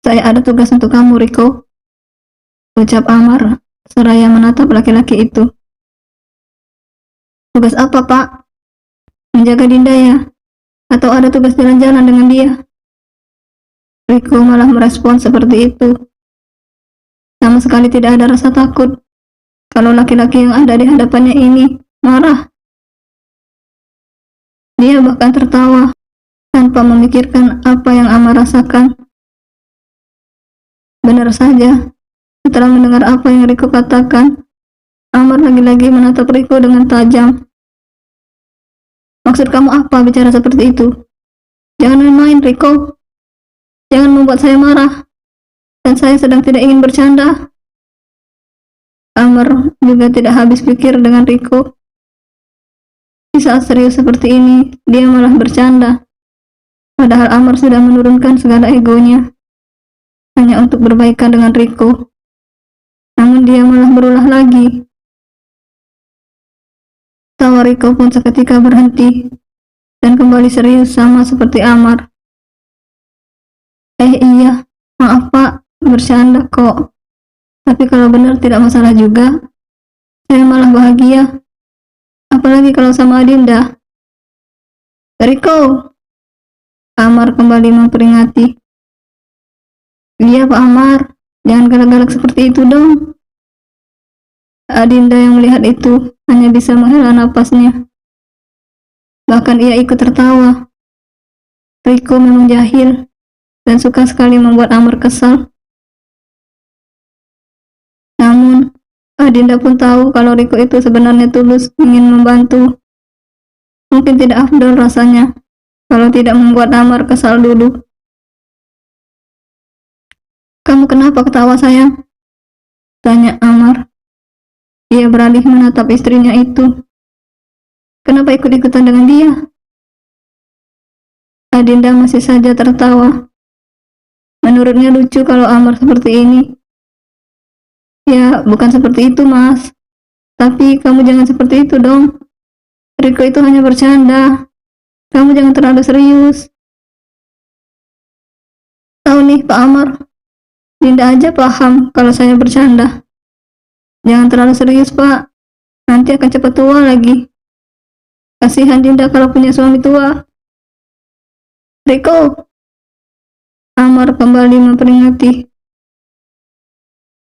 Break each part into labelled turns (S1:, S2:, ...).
S1: Saya ada tugas untuk kamu, Riko, ucap Amar, seraya menatap laki-laki itu. Tugas apa, Pak? Menjaga Dinda ya? Atau ada tugas jalan-jalan dengan dia? Riko malah merespon seperti itu. Sama sekali tidak ada rasa takut kalau laki-laki yang ada di hadapannya ini marah. Dia bahkan tertawa tanpa memikirkan apa yang Amar rasakan. Benar saja, setelah mendengar apa yang Riko katakan, Amar lagi-lagi menatap Riko dengan tajam. Maksud kamu apa bicara seperti itu? Jangan main-main, Riko. Jangan membuat saya marah. Dan saya sedang tidak ingin bercanda. Amar juga tidak habis pikir dengan Riko. Di saat serius seperti ini, dia malah bercanda. Padahal Amar sudah menurunkan segala egonya hanya untuk berbaikan dengan Riko. Namun dia malah berulah lagi. Tawa Riko pun seketika berhenti dan kembali serius sama seperti Amar. Iya, maaf Pak, bercanda kok. Tapi kalau benar tidak masalah juga. Saya malah bahagia. Apalagi kalau sama Dinda. Riko, Amar kembali memperingati. Iya Pak Amar, jangan galak-galak seperti itu dong. Adinda yang melihat itu hanya bisa menghela napasnya. Bahkan ia ikut tertawa. Riko memang jahil dan suka sekali membuat Amar kesal. Namun, Adinda pun tahu kalau Riko itu sebenarnya tulus ingin membantu. Mungkin tidak afdol rasanya kalau tidak membuat Amar kesal dulu. Kamu kenapa ketawa sayang? Tanya Amar. Dia beralih menatap istrinya itu. Kenapa ikut-ikutan dengan dia? Adinda masih saja tertawa. Menurutnya lucu kalau Amar seperti ini. Ya, bukan seperti itu, Mas. Tapi kamu jangan seperti itu dong. Riko itu hanya bercanda. Kamu jangan terlalu serius. Tahu nih, Pak Amar. Dinda aja paham kalau saya bercanda. Jangan terlalu serius, Pak. Nanti akan cepat tua lagi. Kasihan Dinda kalau punya suami tua. Riko, Amar kembali memperingati.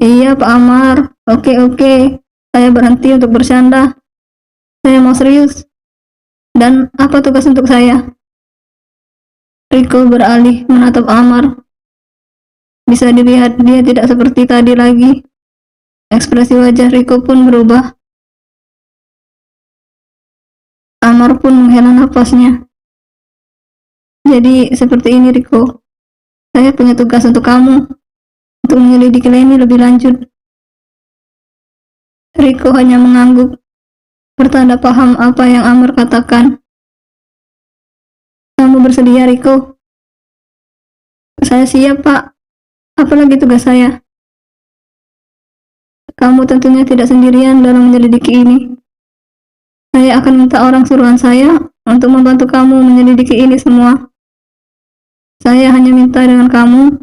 S1: Iya, Pak Amar. Oke. Saya berhenti untuk bercanda. Saya mau serius. Dan apa tugas untuk saya? Riko beralih menatap Amar. Bisa dilihat dia tidak seperti tadi lagi. Ekspresi wajah Riko pun berubah. Amar pun menghela napasnya. Jadi seperti ini Riko. Saya punya tugas untuk kamu. Untuk menyelidiki Leni lebih lanjut. Riko hanya mengangguk. Bertanda paham apa yang Amar katakan. Kamu bersedia Riko? Saya siap Pak. Apalagi tugas saya? Kamu tentunya tidak sendirian dalam menyelidiki ini. Saya akan minta orang suruhan saya untuk membantu kamu menyelidiki ini semua. Saya hanya minta dengan kamu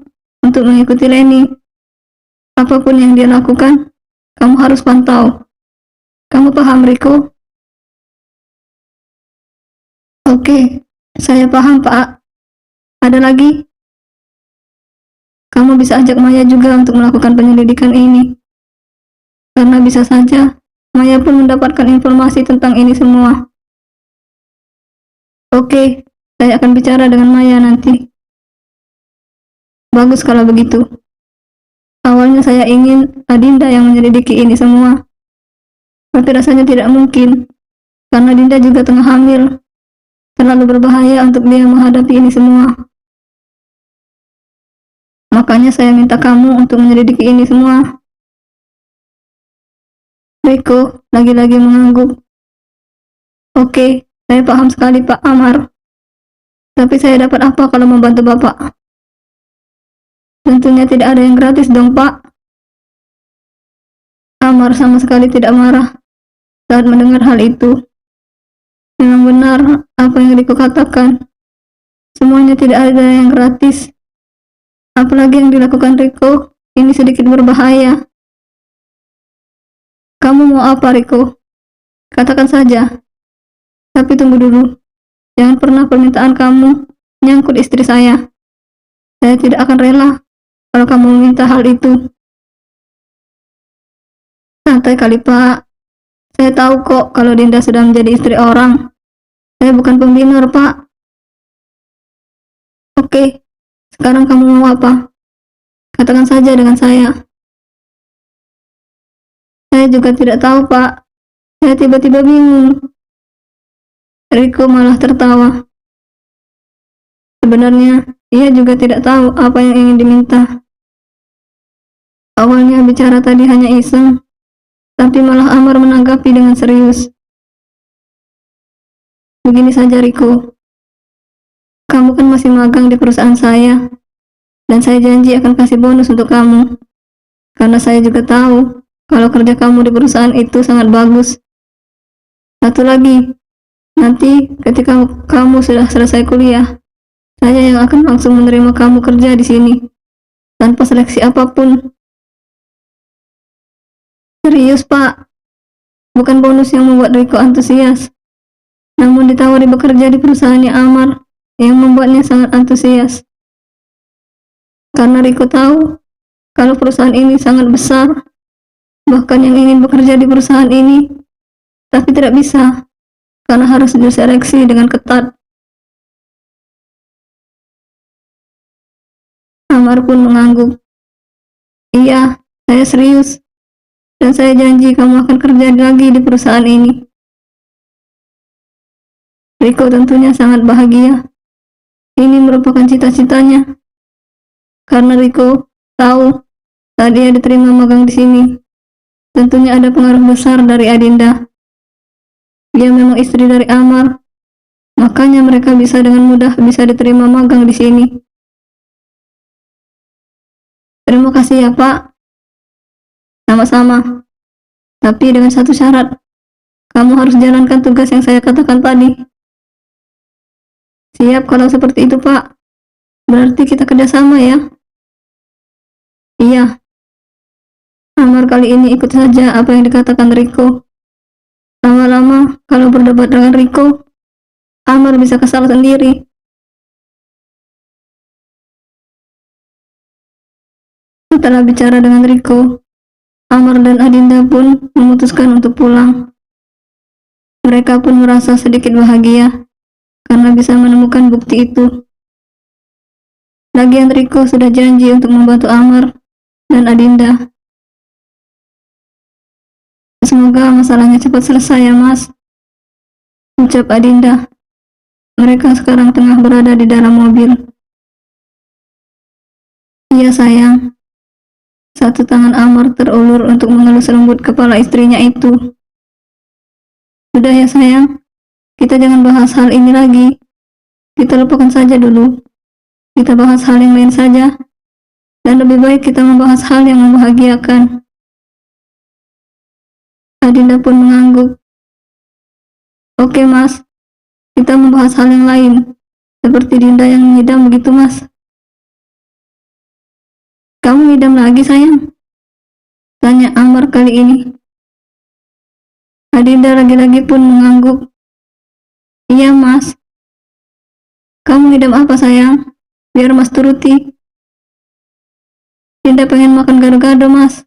S1: untuk mengikuti Leni. Apapun yang dia lakukan, kamu harus pantau. Kamu paham, Riko? Oke, saya paham, Pak. Ada lagi? Kamu bisa ajak Maya juga untuk melakukan penyelidikan ini. Karena bisa saja Maya pun mendapatkan informasi tentang ini semua. Oke, saya akan bicara dengan Maya nanti. Bagus kalau begitu. Awalnya saya ingin Adinda yang menyelidiki ini semua. Tapi rasanya tidak mungkin. Karena Dinda juga tengah hamil. Terlalu berbahaya untuk dia menghadapi ini semua. Makanya saya minta kamu untuk menyelidiki ini semua. Riko lagi-lagi mengangguk. Oke, saya paham sekali Pak Amar. Tapi saya dapat apa kalau membantu Bapak? Tentunya tidak ada yang gratis dong Pak. Amar sama sekali tidak marah saat mendengar hal itu. Memang benar apa yang Riko katakan. Semuanya tidak ada yang gratis. Apalagi yang dilakukan Riko, ini sedikit berbahaya. Kamu mau apa, Riko? Katakan saja. Tapi tunggu dulu. Jangan pernah permintaan kamu menyangkut istri saya. Saya tidak akan rela kalau kamu meminta hal itu. Santai kali, Pak. Saya tahu kok kalau Dinda sudah menjadi istri orang. Saya bukan pembinor, Pak. Oke, sekarang kamu mau apa? Katakan saja dengan saya. Saya juga tidak tahu, Pak. Saya tiba-tiba bingung. Riko malah tertawa. Sebenarnya, ia juga tidak tahu apa yang ingin diminta. Awalnya bicara tadi hanya iseng, tapi malah Amar menanggapi dengan serius. Begini saja, Riko. Kamu kan masih magang di perusahaan saya, dan saya janji akan kasih bonus untuk kamu. Karena saya juga tahu kalau kerja kamu di perusahaan itu sangat bagus. Satu lagi, nanti ketika kamu sudah selesai kuliah, saya yang akan langsung menerima kamu kerja di sini, tanpa seleksi apapun. Serius, Pak. Bukan bonus yang membuat Riko antusias, namun ditawari bekerja di perusahaannya Amar yang membuatnya sangat antusias. Karena Riko tahu kalau perusahaan ini sangat besar, bahkan yang ingin bekerja di perusahaan ini, tapi tidak bisa, karena harus diseleksi dengan ketat. Amar pun mengangguk. Iya, saya serius. Dan saya janji kamu akan kerja lagi di perusahaan ini. Riko tentunya sangat bahagia. Ini merupakan cita-citanya. Karena Riko tahu saat dia diterima magang di sini, tentunya ada pengaruh besar dari Adinda. Dia memang istri dari Amar, makanya mereka bisa dengan mudah bisa diterima magang di sini. Terima kasih ya, Pak. Sama-sama. Tapi dengan satu syarat. Kamu harus jalankan tugas yang saya katakan tadi. Siap kalau seperti itu, Pak. Berarti kita kerjasama ya? Iya. Amar kali ini ikut saja apa yang dikatakan Riko. Lama-lama, kalau berdebat dengan Riko, Amar bisa kesal sendiri. Setelah bicara dengan Riko, Amar dan Adinda pun memutuskan untuk pulang. Mereka pun merasa sedikit bahagia karena bisa menemukan bukti itu. Lagian Riko sudah janji untuk membantu Amar dan Adinda. Semoga masalahnya cepat selesai ya, Mas, ucap Adinda. Mereka sekarang tengah berada di dalam mobil. Iya sayang. Satu tangan Amar terulur untuk mengelus rambut kepala istrinya itu. Sudah ya sayang, kita jangan bahas hal ini lagi. Kita lupakan saja dulu. Kita bahas hal yang lain saja. Dan lebih baik kita membahas hal yang membahagiakan. Adinda pun mengangguk. Oke, Mas, kita membahas hal yang lain. Seperti Dinda yang mengidam begitu, Mas. Kamu ngidam lagi, sayang? Tanya Amar kali ini. Adinda lagi-lagi pun mengangguk. Iya, Mas. Kamu ngidam apa, sayang? Biar Mas turuti. Dinda pengen makan gado-gado, Mas.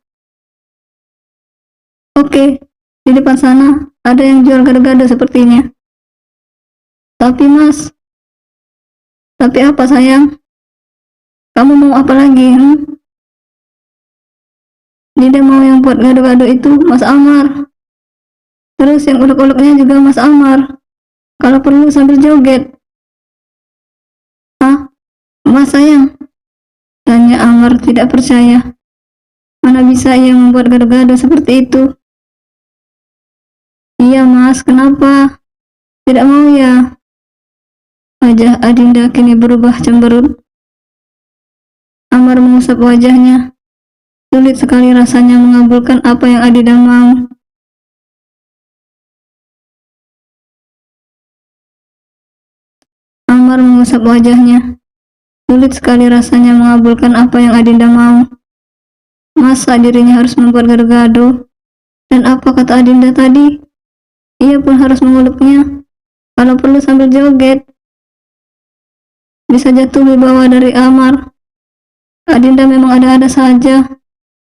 S1: Oke, di depan sana ada yang jual gado-gado sepertinya. Tapi, Mas. Tapi apa, sayang? Kamu mau apa lagi, Dinda mau yang buat gado-gado itu Mas Amar. Terus yang ulek-uleknya juga Mas Amar. Kalau perlu sambil joget. Hah? Mas sayang? Tanya Amar tidak percaya. Mana bisa ia membuat gado-gado seperti itu? Iya, Mas, kenapa? Tidak mau ya? Wajah Adinda kini berubah cemberut. Amar mengusap wajahnya. Sulit sekali rasanya mengabulkan apa yang Adinda mau. Amar mengusap wajahnya. Sulit sekali rasanya mengabulkan apa yang Adinda mau. Masa dirinya harus membuat gaduh-gaduh? Dan apa kata Adinda tadi? Ia pun harus mengeluknya, kalau perlu sambil joget. Bisa jatuh wibawa dari Amar. Adinda memang ada-ada saja,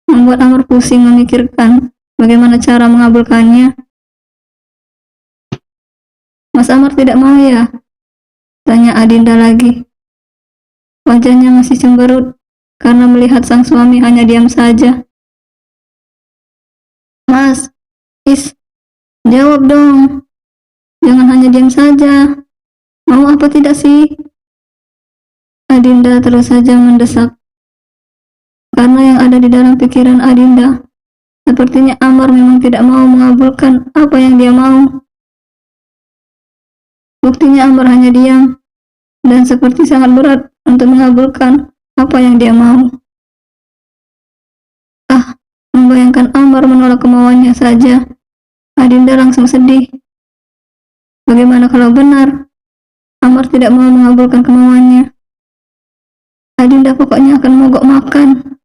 S1: membuat Amar pusing memikirkan bagaimana cara mengabulkannya. Mas Amar tidak mau ya? Tanya Adinda lagi. Wajahnya masih cemberut karena melihat sang suami hanya diam saja. Mas, jawab dong. Jangan hanya diam saja. Mau apa tidak sih? Adinda terus saja mendesak. Karena yang ada di dalam pikiran Adinda, sepertinya Amar memang tidak mau mengabulkan apa yang dia mau. Buktinya Amar hanya diam, dan seperti sangat berat untuk mengabulkan apa yang dia mau. Membayangkan Amar menolak kemauannya saja, Adinda langsung sedih. Bagaimana kalau benar Amar tidak mau mengabulkan kemauannya? Adinda pokoknya akan mogok makan.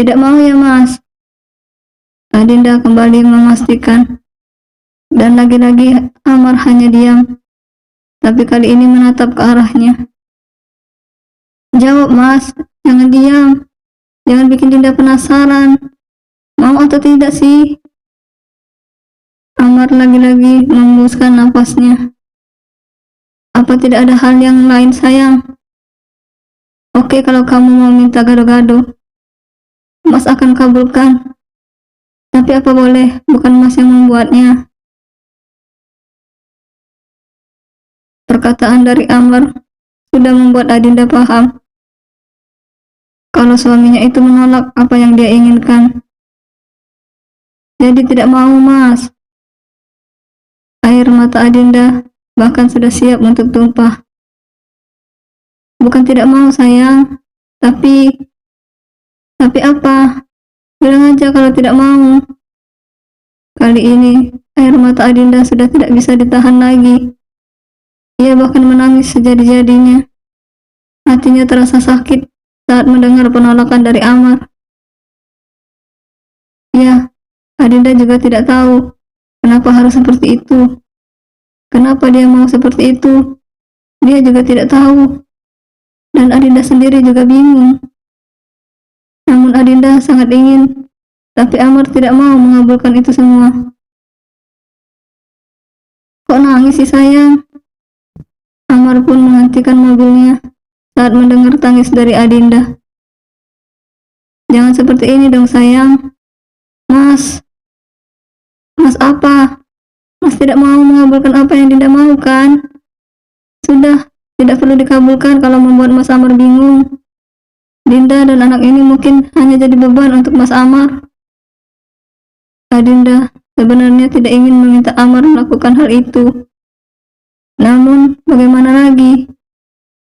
S1: Tidak mau ya Mas? Adinda kembali memastikan. Dan lagi-lagi Amar hanya diam, tapi kali ini menatap ke arahnya. Jawab Mas, jangan diam. Jangan bikin Dinda penasaran. Mau atau tidak sih? Amar lagi-lagi menghembuskan nafasnya. Apa tidak ada hal yang lain sayang? Oke, kalau kamu mau minta gado-gado, Mas akan kabulkan. Tapi apa boleh, bukan Mas yang membuatnya. Perkataan dari Amar sudah membuat Adinda paham kalau suaminya itu menolak apa yang dia inginkan. Jadi tidak mau Mas. Air mata Adinda bahkan sudah siap untuk tumpah. Bukan tidak mau sayang, tapi apa? Bilang aja kalau tidak mau. Kali ini air mata Adinda sudah tidak bisa ditahan lagi. Ia bahkan menangis sejadi-jadinya. Hatinya terasa sakit saat mendengar penolakan dari Amar. Ya, Adinda juga tidak tahu kenapa harus seperti itu. Kenapa dia mau seperti itu? Dia juga tidak tahu. Dan Adinda sendiri juga bingung. Namun Adinda sangat ingin, tapi Amar tidak mau mengabulkan itu semua. Kok nangis sih sayang? Amar pun menghentikan mobilnya saat mendengar tangis dari Adinda. Jangan seperti ini dong sayang. Mas apa? Mas tidak mau mengabulkan apa yang Dinda mau kan? Sudah, tidak perlu dikabulkan kalau membuat Mas Amar bingung. Dinda dan anak ini mungkin hanya jadi beban untuk Mas Amar. Adinda sebenarnya tidak ingin meminta Amar melakukan hal itu. Namun, bagaimana lagi?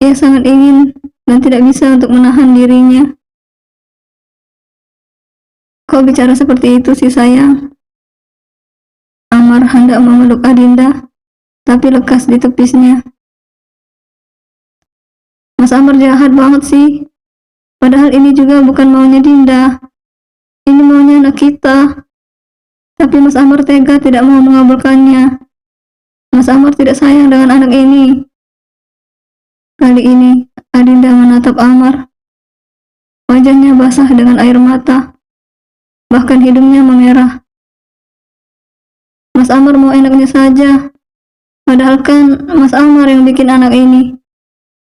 S1: Ia sangat ingin dan tidak bisa untuk menahan dirinya. Kok bicara seperti itu sih sayang? Amar hendak memeluk Adinda, tapi lekas ditepisnya. Mas Amar jahat banget sih. Padahal ini juga bukan maunya Dinda. Ini maunya anak kita. Tapi Mas Amar tega tidak mau mengabulkannya. Mas Amar tidak sayang dengan anak ini. Kali ini Adinda menatap Amar. Wajahnya basah dengan air mata. Bahkan hidungnya memerah. Mas Amar mau enaknya saja. Padahal kan Mas Amar yang bikin anak ini.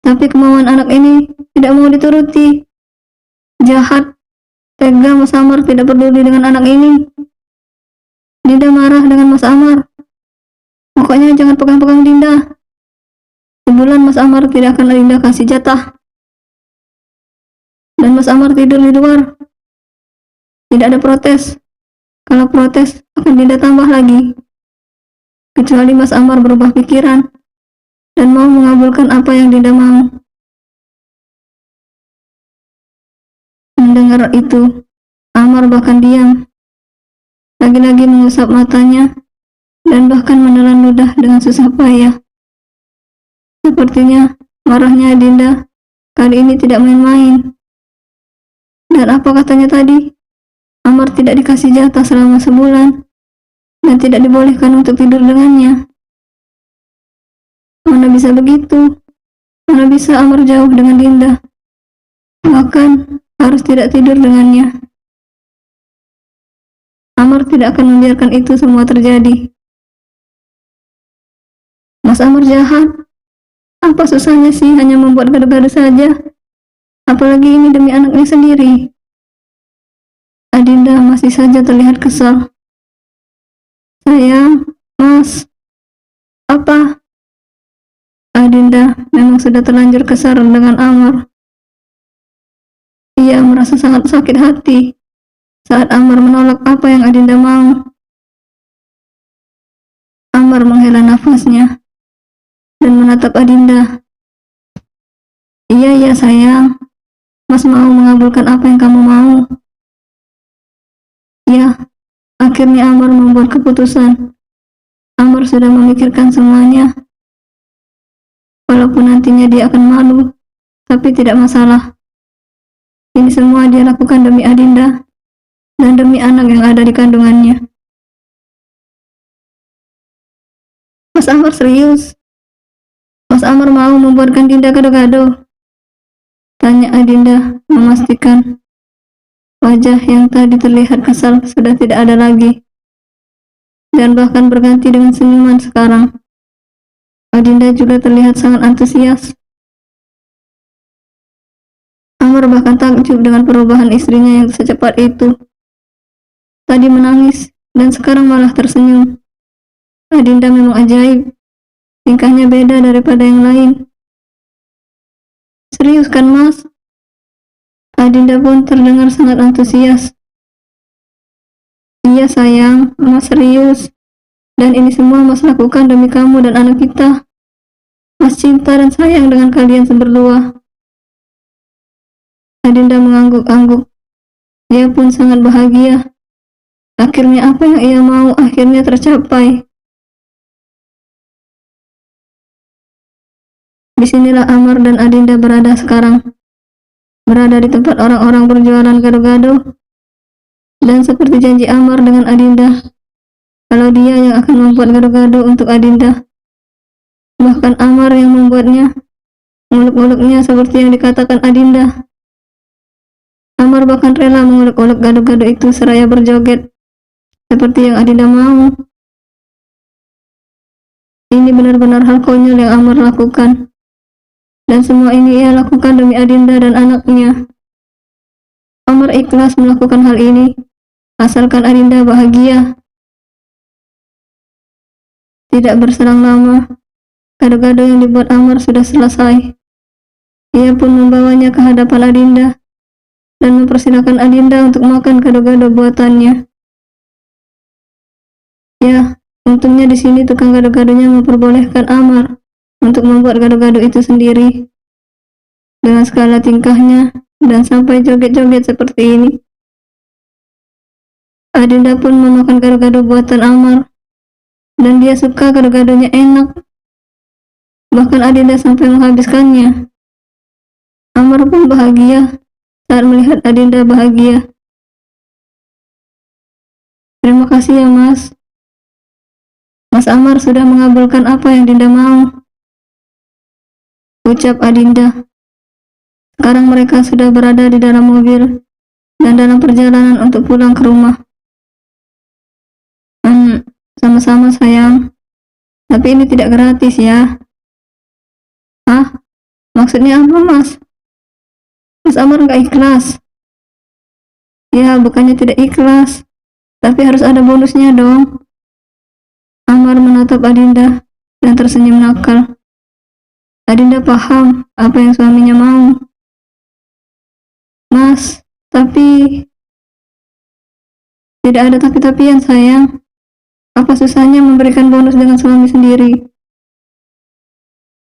S1: Tapi kemauan anak ini tidak mau dituruti. Jahat. Tega Mas Amar tidak peduli dengan anak ini. Dinda marah dengan Mas Amar. Pokoknya jangan pegang-pegang Dinda. Sebulan Mas Amar tidak akan Dinda kasih jatah. Dan Mas Amar tidur di luar. Tidak ada protes. Kalau protes akan Dinda tambah lagi. Kecuali Mas Amar berubah pikiran dan mau mengabulkan apa yang Dinda mau. Mendengar itu, Amar bahkan diam. Lagi-lagi mengusap matanya dan bahkan menelan ludah dengan susah payah. Sepertinya Marahnya Adinda kali ini tidak main-main. Dan apa katanya tadi? Amar tidak dikasih jatah selama sebulan dan tidak dibolehkan untuk tidur dengannya. Mana bisa begitu? Mana bisa Amar jauh dengan Dinda? Bahkan harus tidak tidur dengannya. Amar tidak akan membiarkan itu semua terjadi. Mas Amar jahat. Apa susahnya sih hanya membuat gaduh-gaduh saja? Apalagi ini demi anaknya sendiri. Adinda masih saja terlihat kesal. Sayang, Mas. Apa? Adinda memang sudah terlanjur kesal dengan Amar. Ia merasa sangat sakit hati saat Amar menolak apa yang Adinda mau. Amar menghela nafasnya dan menatap Adinda. Iya sayang, Mas mau mengabulkan apa yang kamu mau. Ya, akhirnya Amar membuat keputusan. Amar sudah memikirkan semuanya. Walaupun nantinya dia akan malu, tapi tidak masalah. Ini semua dia lakukan demi Adinda dan demi anak yang ada di kandungannya. Mas Amar serius? Mas Amar mau membuatkan Dinda gado-gado? Tanya Adinda, memastikan wajah yang tadi terlihat kesal sudah tidak ada lagi, dan bahkan berganti dengan senyuman sekarang. Adinda juga terlihat sangat antusias. Amar bahkan takjub dengan perubahan istrinya yang secepat itu. Tadi menangis, dan sekarang malah tersenyum. Adinda memang ajaib. Tingkahnya beda daripada yang lain. Serius kan, Mas? Adinda pun terdengar sangat antusias. Iya sayang, Mas serius. Dan ini semua Mas lakukan demi kamu dan anak kita. Mas cinta dan sayang dengan kalian berdua. Adinda mengangguk-angguk. Dia pun sangat bahagia. Akhirnya apa yang ia mau akhirnya tercapai. Disinilah Amar dan Adinda berada sekarang. Berada di tempat orang-orang berjualan gado-gado. Dan seperti janji Amar dengan Adinda, kalau dia yang akan membuat gado-gado untuk Adinda. Bahkan Amar yang membuatnya, ngulek-nguleknya seperti yang dikatakan Adinda. Amar bahkan rela mengulek-ulek gado-gado itu seraya berjoget, seperti yang Adinda mau. Ini benar-benar hal konyol yang Amar lakukan. Dan semua ini ia lakukan demi Adinda dan anaknya. Amar ikhlas melakukan hal ini, asalkan Adinda bahagia. Tidak berselang lama, gado-gado yang dibuat Amar sudah selesai. Ia pun membawanya ke hadapan Adinda dan mempersilahkan Adinda untuk makan gado-gado buatannya. Ya, untungnya di sini tukang gado-gadonya memperbolehkan Amar untuk membuat gado-gado itu sendiri. Dengan segala tingkahnya dan sampai joget-joget seperti ini. Adinda pun memakan gado-gado buatan Amar. Dan dia suka gado-gadonya enak. Bahkan Adinda sampai menghabiskannya. Amar pun bahagia saat melihat Adinda bahagia. Terima kasih ya Mas. Mas Amar sudah mengabulkan apa yang Dinda mau. Ucap Adinda. Sekarang mereka sudah berada di dalam mobil dan dalam perjalanan untuk pulang ke rumah. Sama-sama sayang. Tapi ini tidak gratis ya. Hah? Maksudnya apa Mas? Mas Amar nggak ikhlas? Ya, bukannya tidak ikhlas, tapi harus ada bonusnya dong. Amar menatap Adinda dan tersenyum nakal. Adinda paham apa yang suaminya mau. Mas, tapi tidak ada tapi-tapian sayang. Apa susahnya memberikan bonus dengan suami sendiri?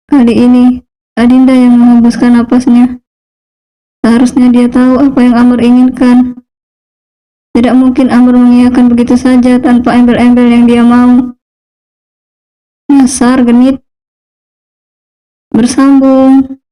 S1: Kali ini, Adinda yang menghembuskan napasnya. Seharusnya dia tahu apa yang Amar inginkan. Tidak mungkin Amar mengiyakan begitu saja tanpa embel-embel yang dia mau. Dasar genit. bersambung.